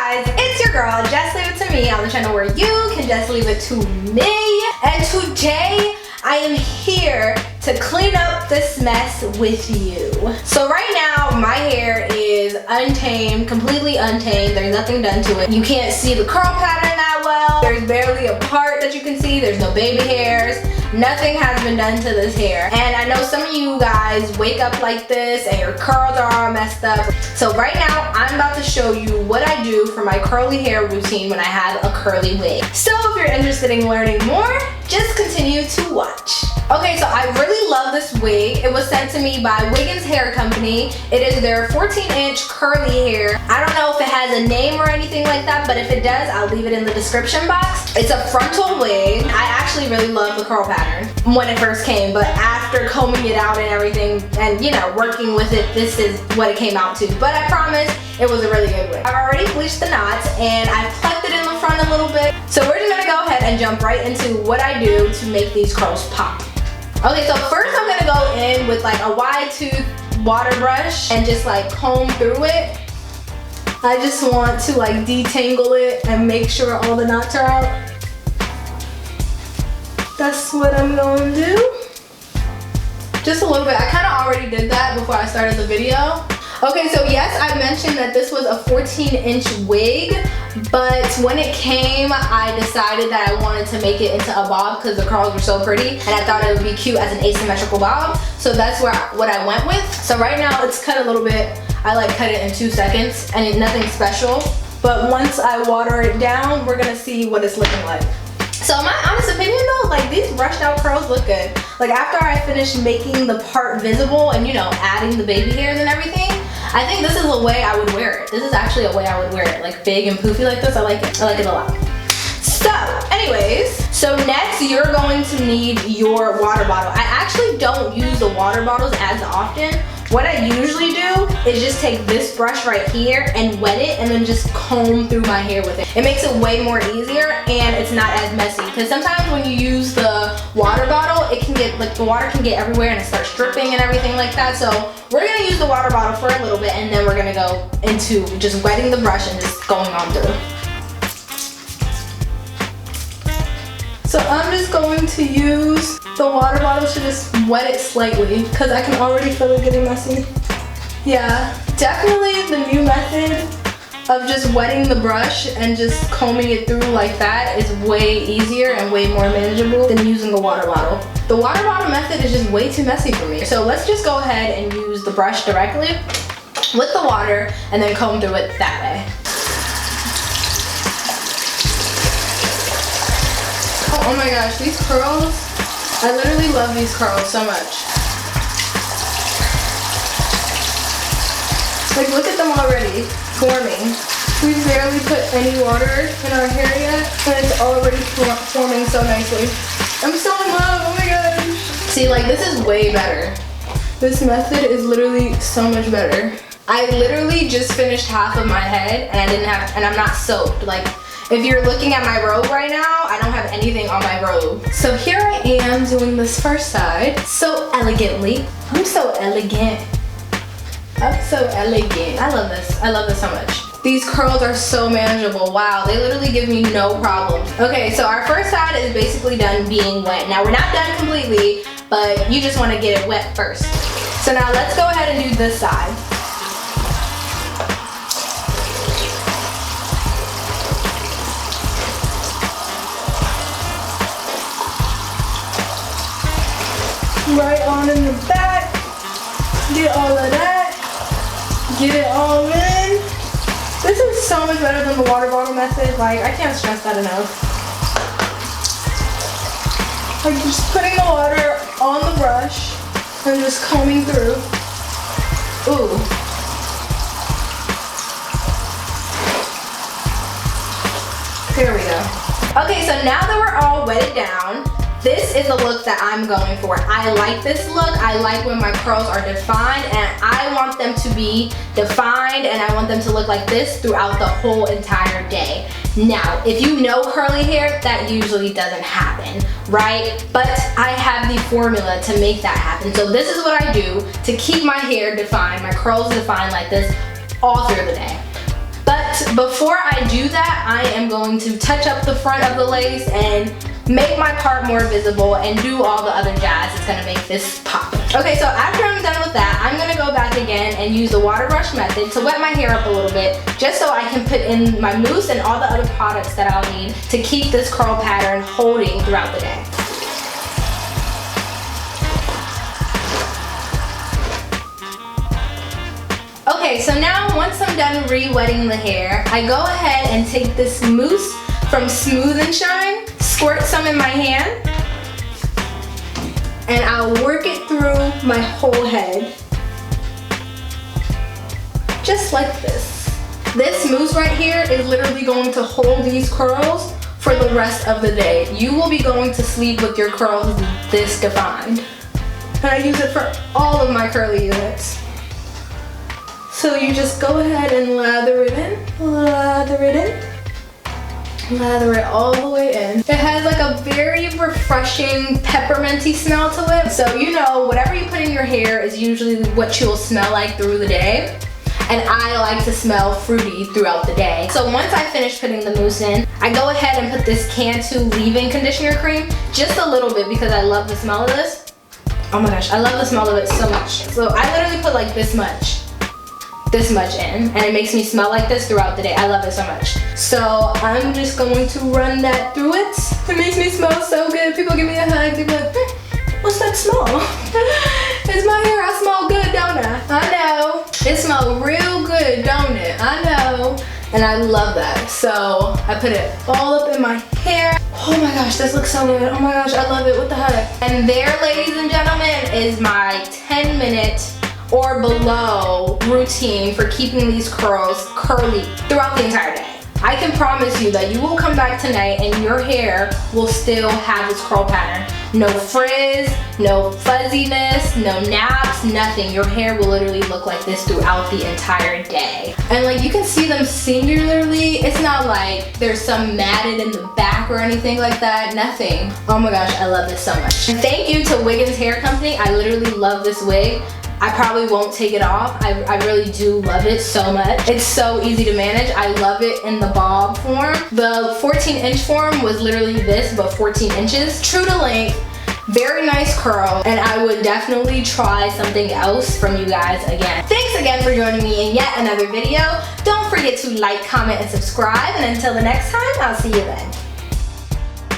guys, it's your girl, Just Leave It To Me, on the channel where you can just leave it to me. And today, I am here to clean up this mess with you. So right now, my hair is untamed, completely untamed. There's nothing done to it. You can't see the curl pattern that well. There's barely a part that you can see. There's no baby hairs. Nothing has been done to this hair. And I know some of you guys wake up like this and your curls are all messed up. So right now, I'm about to show you what I do for my curly hair routine when I have a curly wig. So if you're interested in learning more, just continue to watch. Okay, so I really love this wig. It was sent to me by Wiggins Hair Company. It is their 14-inch curly hair. I don't know if it has a name or anything like that, but if it does, I'll leave it in the description box. It's a frontal wig. I actually really love the curl pattern when it first came, but after combing it out and everything and, you know, working with it, this is what it came out to. But I promise it was a really good wig. I've already bleached the knots and I've plucked it in the front a little bit. So we're just gonna go ahead and jump right into what I do to make these curls pop. Okay, so first I'm gonna go in with like a wide tooth water brush and just like comb through it. I just want to like detangle it and make sure all the knots are out. That's what I'm going to do. Just a little bit. I kind of already did that before I started the video. Okay, so yes, I mentioned that this was a 14-inch wig, but when it came, I decided that I wanted to make it into a bob because the curls were so pretty, and I thought it would be cute as an asymmetrical bob. So that's what I went with. So right now, it's cut a little bit. I like cut it in 2 seconds, and it's nothing special. But once I water it down, we're gonna see what it's looking like. So my honest opinion though, like these brushed out curls look good. Like after I finish making the part visible and, you know, adding the baby hairs and everything, I think this is a way I would wear it. This is actually a way I would wear it. Like big and poofy like this, I like it. I like it a lot. So anyways, so next you're going to need your water bottle. I actually don't use the water bottles as often. What I usually do is just take this brush right here and wet it and then just comb through my hair with it. It makes it way more easier and it's not as messy. Because sometimes when you use the water bottle, it can get, like the water can get everywhere and it starts dripping and everything like that. So we're gonna use the water bottle for a little bit and then we're gonna go into just wetting the brush and just going on through. So I'm just going to use the water bottle to just wet it slightly because I can already feel it getting messy. Yeah, definitely the new method of just wetting the brush and just combing it through like that is way easier and way more manageable than using the water bottle. The water bottle method is just way too messy for me. So let's just go ahead and use the brush directly with the water and then comb through it that way. Oh my gosh, these curls, I literally love these curls so much. Like look at them already forming. We've barely put any water in our hair yet and it's already forming so nicely. I'm so in love, oh my gosh. See, like this is way better. This method is literally so much better. I literally just finished half of my head and I'm not soaked. Like, if you're looking at my robe right now, I don't have anything on my robe. So here I am doing this first side so elegantly. I'm so elegant. I'm so elegant. I love this. I love this so much. These curls are so manageable. Wow, they literally give me no problems. Okay, so our first side is basically done being wet. Now we're not done completely, but you just want to get it wet first. So now let's go ahead and do this side. Right on in the back, get all of that, get it all in. This is so much better than the water bottle method. Like, I can't stress that enough. Like, just putting the water on the brush and just combing through. Ooh. There we go. Okay, so now that we're all wetted down, this is the look that I'm going for. I like this look. I like when my curls are defined and I want them to be defined and I want them to look like this throughout the whole entire day. Now, if you know curly hair, that usually doesn't happen, right? But I have the formula to make that happen. So this is what I do to keep my hair defined, my curls defined like this all through the day. But before I do that, I am going to touch up the front of the lace and make my part more visible and do all the other jazz that's gonna make this pop. Okay, so after I'm done with that, I'm gonna go back again and use the water brush method to wet my hair up a little bit, just so I can put in my mousse and all the other products that I'll need to keep this curl pattern holding throughout the day. Okay, so now once I'm done re-wetting the hair, I go ahead and take this mousse from Smooth and Shine, squirt some in my hand, and I'll work it through my whole head. Just like this. This mousse right here is literally going to hold these curls for the rest of the day. You will be going to sleep with your curls this defined. And I use it for all of my curly units. So you just go ahead and lather it in, lather it in, lather it all the way in. It has like a very refreshing pepperminty smell to it. So you know, whatever you put in your hair is usually what you'll smell like through the day. And I like to smell fruity throughout the day. So once I finish putting the mousse in, I go ahead and put this Cantu leave-in conditioner cream, just a little bit because I love the smell of this. Oh my gosh, I love the smell of it so much. So I literally put like this much in, and it makes me smell like this throughout the day. I love it so much. So I'm just going to run that through it. It makes me smell so good. People give me a hug, they're like, what's that smell? It's my hair, I smell good, don't I? I know. It smells real good, don't it? I know. And I love that. So I put it all up in my hair. Oh my gosh, this looks so good. Oh my gosh, I love it. What the heck? And there, ladies and gentlemen, is my 10-minute or below routine for keeping these curls curly throughout the entire day. I can promise you that you will come back tonight and your hair will still have this curl pattern. No frizz, no fuzziness, no naps, nothing. Your hair will literally look like this throughout the entire day. And like you can see them singularly. It's not like there's some matted in the back or anything like that, nothing. Oh my gosh, I love this so much. And thank you to Wiggins Hair Company. I literally love this wig. I probably won't take it off. I really do love it so much. It's so easy to manage. I love it in the bob form. The 14-inch form was literally this, but 14 inches. True to length, very nice curl, and I would definitely try something else from you guys again. Thanks again for joining me in yet another video. Don't forget to like, comment, and subscribe, and until the next time, I'll see you then.